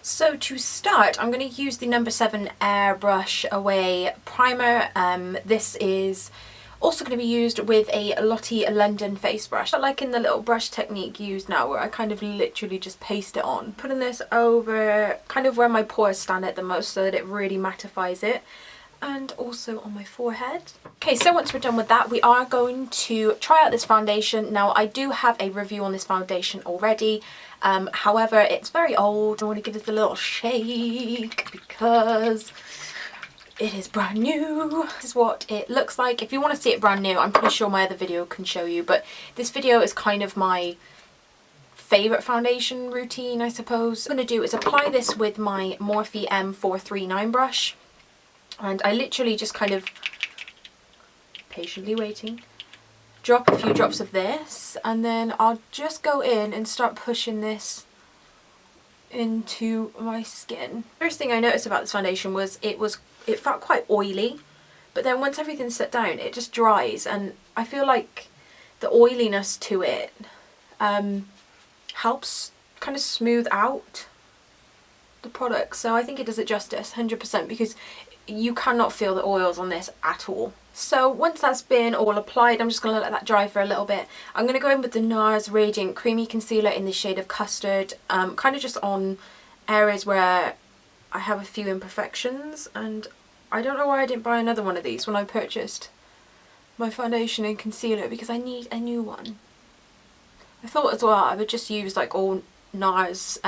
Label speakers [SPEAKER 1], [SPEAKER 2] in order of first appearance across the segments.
[SPEAKER 1] So to start, I'm going to use the number 7 Airbrush Away primer. This is also going to be used with a Lottie London face brush, but like in the little brush technique used now where I kind of literally just paste it on. Putting this over kind of where my pores stand at the most so that it really mattifies it, and also on my forehead. Okay, so once we're done with that, we are going to try out this foundation. Now, I do have a review on this foundation already. However, it's very old. I want to give this a little shake because it is brand new. This is what it looks like. If you want to see it brand new, I'm pretty sure my other video can show you, but this video is kind of my favourite foundation routine, I suppose. What I'm going to do is apply this with my Morphe M439 brush, and I literally just kind of patiently waiting, drop a few drops of this, and then I'll just go in and start pushing this into my skin. First thing I noticed about this foundation was it felt quite oily, but then once everything's set down it just dries, and I feel like the oiliness to it helps kind of smooth out the product, so I think it does it justice 100%, because you cannot feel the oils on this at all. So once that's been all applied, I'm just going to let that dry for a little bit. I'm going to go in with the Nars Radiant Creamy Concealer in the shade of Custard, kind of just on areas where I have a few imperfections, and I don't know why I didn't buy another one of these when I purchased my foundation and concealer, because I need a new one. I thought as well I would just use like all Nars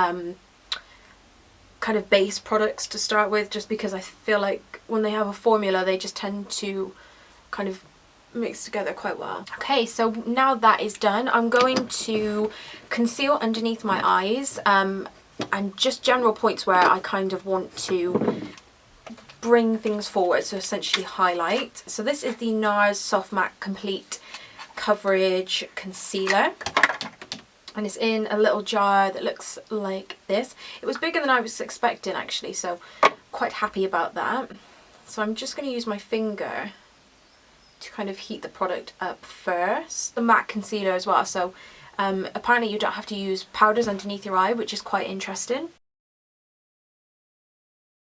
[SPEAKER 1] kind of base products to start with, just because I feel like when they have a formula they just tend to kind of mix together quite well. Okay, so now that is done, I'm going to conceal underneath my eyes, and just general points where I kind of want to bring things forward, so essentially highlight. So this is the Nars Soft Matte Complete Coverage Concealer, and it's in a little jar that looks like this. It was bigger than I was expecting actually, so quite happy about that. So I'm just going to use my finger to kind of heat the product up first. The matte concealer as well, so apparently you don't have to use powders underneath your eye, which is quite interesting.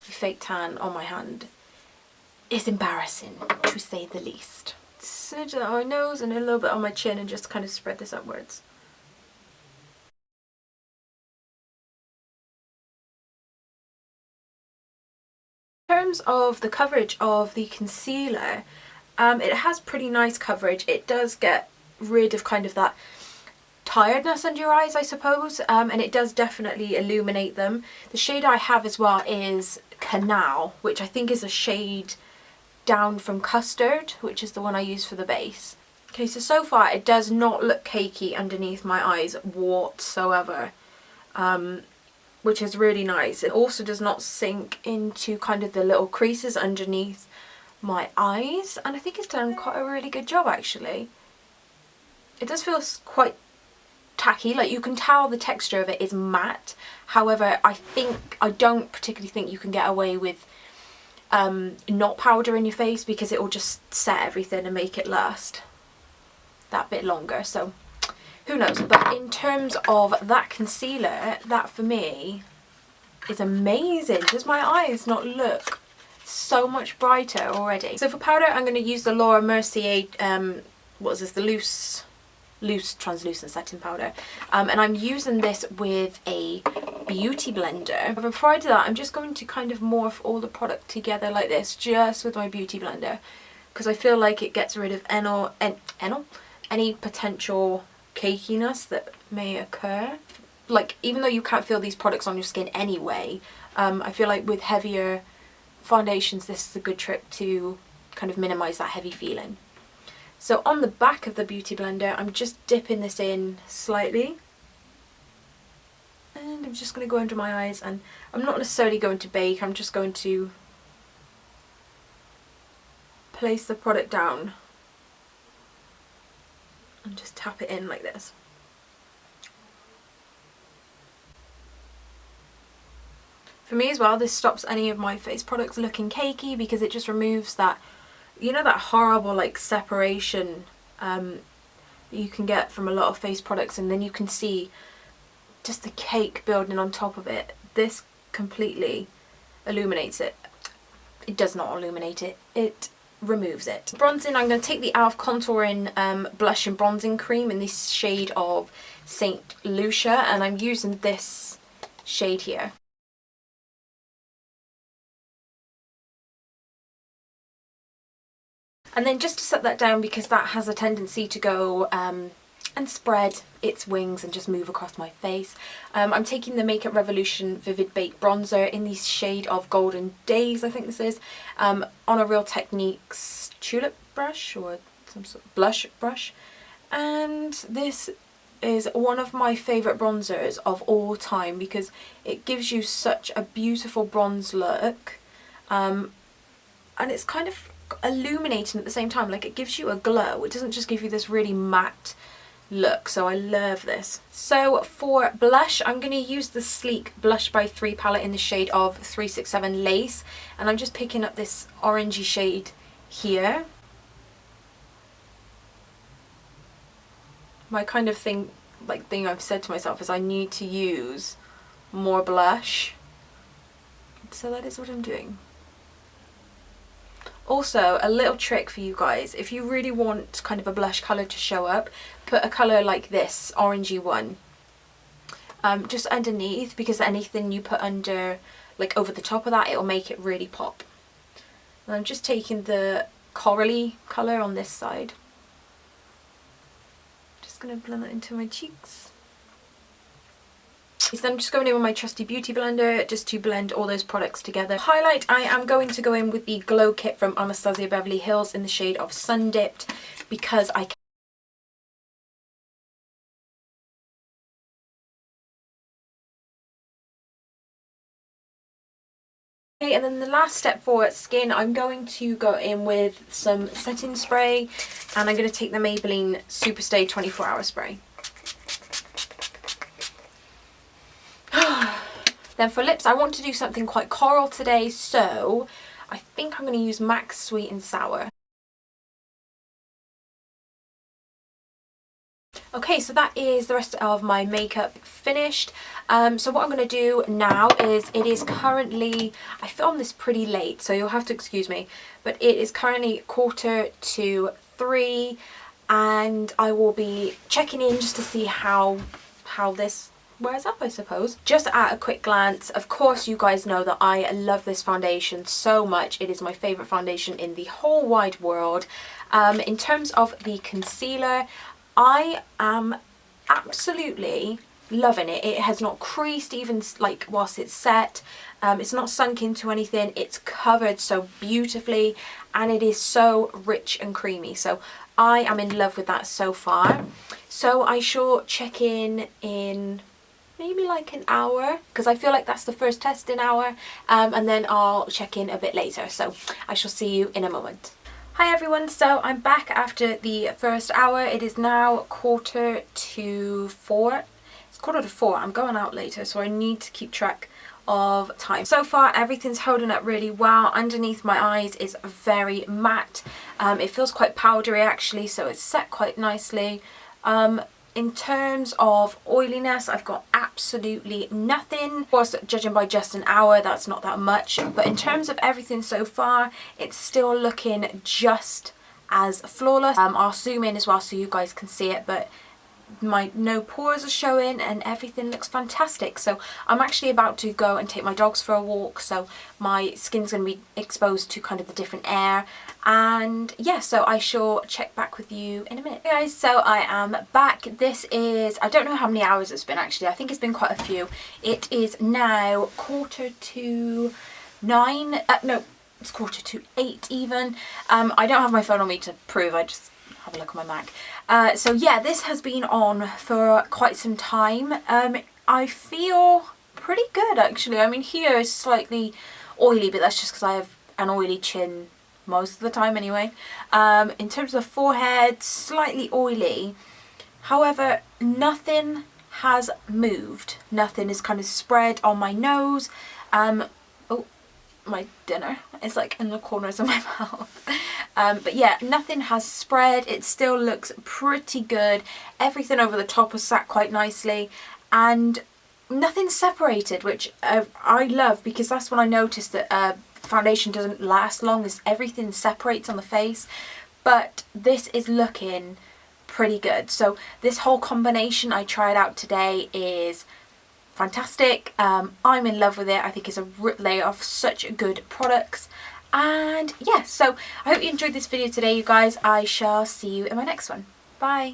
[SPEAKER 1] The fake tan on my hand is embarrassing, to say the least. Smidge that on my nose and a little bit on my chin, and just kind of spread this upwards. In terms of the coverage of the concealer, it has pretty nice coverage. It does get rid of kind of that tiredness under your eyes, I suppose, and it does definitely illuminate them. The shade I have as well is CANNELLE, which I think is a shade down from CUSTARD, which is the one I use for the base. Okay, so far it does not look cakey underneath my eyes whatsoever, which is really nice. It also does not sink into kind of the little creases underneath my eyes, and I think it's done quite a really good job actually. It does feel quite tacky, like you can tell the texture of it is matte. However, I don't particularly think you can get away with not powder in your face, because it will just set everything and make it last that bit longer, so who knows. But in terms of that concealer, that for me is amazing. Does my eyes not look so much brighter already? So for powder, I'm going to use the Laura Mercier, what is this, the loose translucent setting powder, and I'm using this with a beauty blender. But before I do that, I'm just going to kind of morph all the product together like this, just with my beauty blender, because I feel like it gets rid of any potential cakiness that may occur. Like, even though you can't feel these products on your skin anyway, I feel like with heavier foundations this is a good trick to kind of minimise that heavy feeling. So on the back of the beauty blender, I'm just dipping this in slightly, and I'm just going to go under my eyes, and I'm not necessarily going to bake, I'm just going to place the product down and just tap it in like this. For me as well, this stops any of my face products looking cakey, because it just removes that, you know, that horrible like separation that you can get from a lot of face products, and then you can see just the cake building on top of it. This completely illuminates it. It does not illuminate it, it removes it. Bronzing, I'm going to take the e.l.f. contouring blush and bronzing cream in this shade of St. Lucia, and I'm using this shade here. And then just to set that down, because that has a tendency to go and spread its wings and just move across my face, I'm taking the Makeup Revolution Vivid Bake Bronzer in the shade of Golden Days, I think this is, on a Real Techniques tulip brush or some sort of blush brush. And this is one of my favourite bronzers of all time because it gives you such a beautiful bronze look, and it's kind of illuminating at the same time. Like, it gives you a glow, it doesn't just give you this really matte look, so I love this. So for blush, I'm going to use the Sleek Blush by 3 palette in the shade of 367 Lace, and I'm just picking up this orangey shade here. My kind of thing I've said to myself is I need to use more blush, so that is what I'm doing. Also, a little trick for you guys, if you really want kind of a blush colour to show up, put a colour like this, orangey one, just underneath, because anything you put under, like over the top of that, it'll make it really pop. And I'm just taking the corally colour on this side. Just going to blend that into my cheeks. So I'm just going in with my trusty beauty blender just to blend all those products together. Highlight, I am going to go in with the Glow Kit from Anastasia Beverly Hills in the shade of Sun Dipped, because I can. Okay, and then the last step for skin, I'm going to go in with some setting spray, and I'm going to take the Maybelline Superstay 24-hour spray. Then for lips, I want to do something quite coral today, so I think I'm going to use MAC Sweet and Sour. Okay, so that is the rest of my makeup finished. So what I'm going to do now is, it is currently, I filmed this pretty late, so you'll have to excuse me, but it is currently 2:45, and I will be checking in just to see how this wears up, I suppose. Just at a quick glance, of course you guys know that I love this foundation so much. It is my favourite foundation in the whole wide world. In terms of the concealer, I am absolutely loving it. It has not creased even like whilst it's set. It's not sunk into anything. It's covered so beautifully, and it is so rich and creamy. So I am in love with that so far. So I shall check in maybe like an hour, because I feel like that's the first testing hour, and then I'll check in a bit later. So I shall see you in a moment. Hi everyone, so I'm back after the first hour. It is now 3:45. It's 3:45. I'm going out later, so I need to keep track of time. So far everything's holding up really well. Underneath my eyes is very matte. It feels quite powdery actually, so it's set quite nicely. In terms of oiliness, I've got absolutely nothing. Of course, judging by just an hour, that's not that much. But in terms of everything so far, it's still looking just as flawless. I'll zoom in as well so you guys can see it, but my no pores are showing and everything looks fantastic. So I'm actually about to go and take my dogs for a walk, so my skin's going to be exposed to kind of the different air, and yeah, so I shall check back with you in a minute. Hey guys, so I am back. This is, I don't know how many hours it's been actually, I think it's been quite a few. It is now 9:15, no, it's 8:15 even. I don't have my phone on me to prove, I just have a look at my Mac. So yeah, this has been on for quite some time. I feel pretty good actually. I mean, here is slightly oily, but that's just because I have an oily chin most of the time anyway. In terms of forehead, slightly oily. However, nothing has moved. Nothing is kind of spread on my nose. Oh, my dinner is like in the corners of my mouth. But yeah, nothing has spread. It still looks pretty good. Everything over the top was sat quite nicely, and nothing's separated, which I love, because that's when I noticed that foundation doesn't last long, is everything separates on the face. But this is looking pretty good. So this whole combination I tried out today is fantastic. I'm in love with it. I think it's they are such good products. And yeah, so I hope you enjoyed this video today, you guys. I shall see you in my next one. Bye.